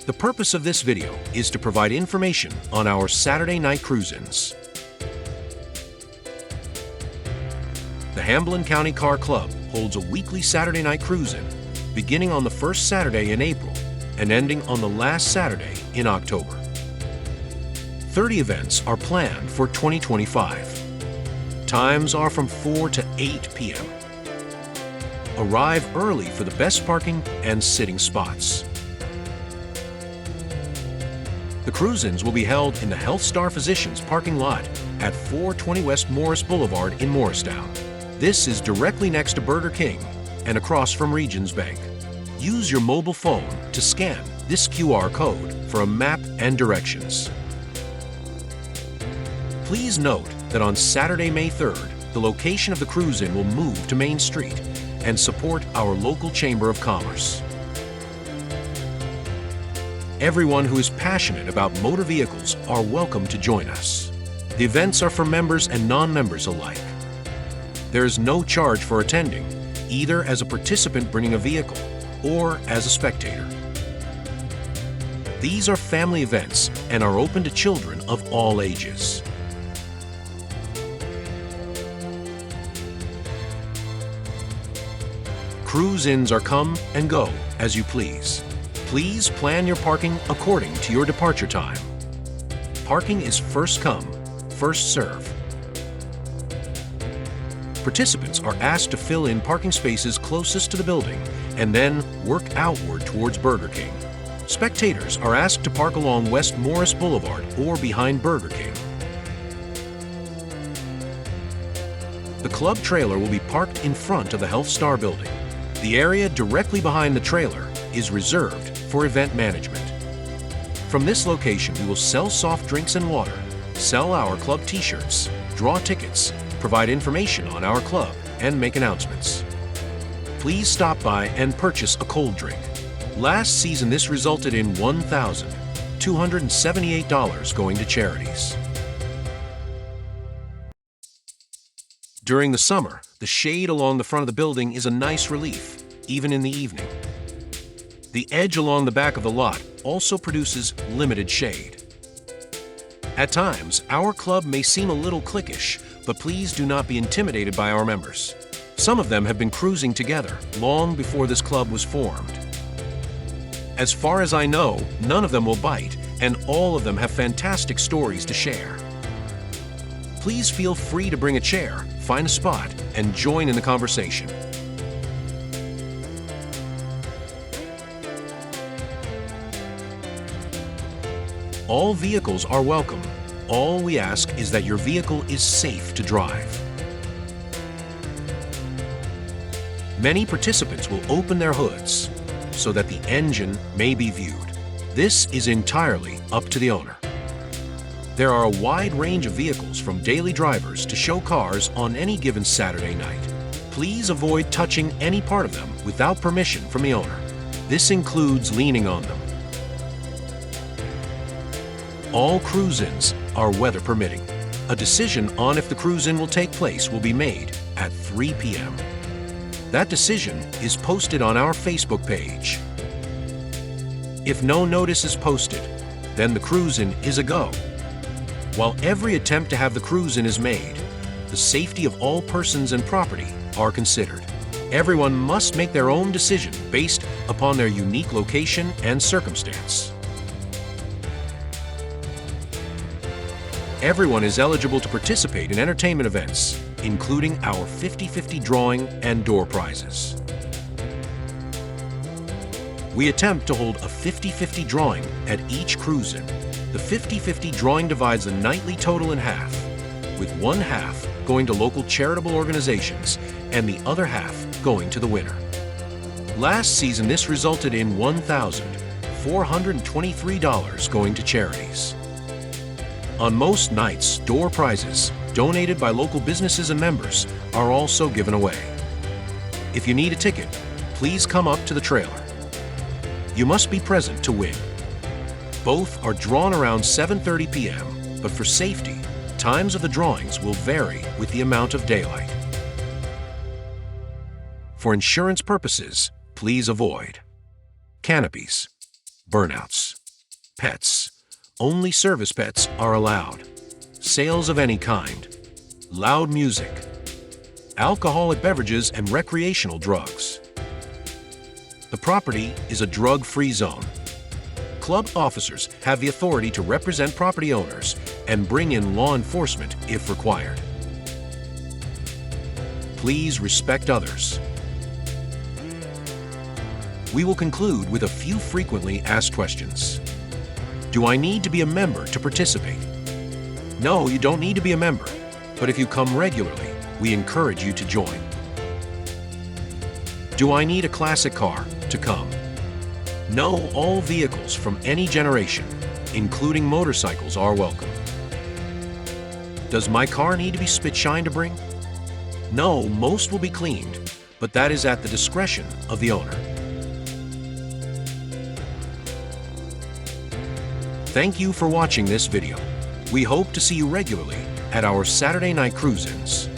The purpose of this video is to provide information on our Saturday night cruise-ins. The Hamblen County Car Club holds a weekly Saturday night cruise-in, beginning on the first Saturday in April and ending on the last Saturday in October. 30 events are planned for 2025. Times are from 4 to 8 p.m. Arrive early for the best parking and sitting spots. The cruise-ins will be held in the Health Star Physicians parking lot at 420 West Morris Boulevard in Morristown. This is directly next to Burger King and across from Regions Bank. Use your mobile phone to scan this QR code for a map and directions. Please note that on Saturday, May 3rd, the location of the cruise-in will move to Main Street and support our local Chamber of Commerce. Everyone who is passionate about motor vehicles are welcome to join us. The events are for members and non-members alike. There is no charge for attending, either as a participant bringing a vehicle or as a spectator. These are family events and are open to children of all ages. Cruise-ins are come and go as you please. Please plan your parking according to your departure time. Parking is first come, first serve. Participants are asked to fill in parking spaces closest to the building and then work outward towards Burger King. Spectators are asked to park along West Morris Boulevard or behind Burger King. The club trailer will be parked in front of the Health Star building. The area directly behind the trailer is reserved for event management. From this location, we will sell soft drinks and water, sell our club t-shirts, draw tickets, provide information on our club, and make announcements. Please stop by and purchase a cold drink. Last season, this resulted in $1,278 going to charities. During the summer, the shade along the front of the building is a nice relief, even in the evening. The edge along the back of the lot also produces limited shade. At times, our club may seem a little cliquish, but please do not be intimidated by our members. Some of them have been cruising together long before this club was formed. As far as I know, none of them will bite, and all of them have fantastic stories to share. Please feel free to bring a chair, find a spot, and join in the conversation. All vehicles are welcome. All we ask is that your vehicle is safe to drive. Many participants will open their hoods so that the engine may be viewed. This is entirely up to the owner. There are a wide range of vehicles from daily drivers to show cars on any given Saturday night. Please avoid touching any part of them without permission from the owner. This includes leaning on them. All cruise-ins are weather permitting. A decision on if the cruise-in will take place will be made at 3 p.m. That decision is posted on our Facebook page. If no notice is posted, then the cruise-in is a go. While every attempt to have the cruise-in is made, the safety of all persons and property are considered. Everyone must make their own decision based upon their unique location and circumstance. Everyone is eligible to participate in entertainment events, including our 50-50 drawing and door prizes. We attempt to hold a 50-50 drawing at each cruise-in. The 50-50 drawing divides the nightly total in half, with one half going to local charitable organizations and the other half going to the winner. Last season, this resulted in $1,423 going to charities. On most nights, door prizes, donated by local businesses and members, are also given away. If you need a ticket, please come up to the trailer. You must be present to win. Both are drawn around 7:30 p.m., but for safety, times of the drawings will vary with the amount of daylight. For insurance purposes, please avoid canopies, burnouts, Pets. Only service pets are allowed. Sales of any kind. Loud music. Alcoholic beverages and recreational drugs. The property is a drug-free zone. Club officers have the authority to represent property owners and bring in law enforcement if required. Please respect others. We will conclude with a few frequently asked questions. Do I need to be a member to participate? No, you don't need to be a member, but if you come regularly, we encourage you to join. Do I need a classic car to come? No, all vehicles from any generation, including motorcycles, are welcome. Does my car need to be spit shine to bring? No, most will be cleaned, but that is at the discretion of the owner. Thank you for watching this video. We hope to see you regularly at our Saturday night cruise-ins.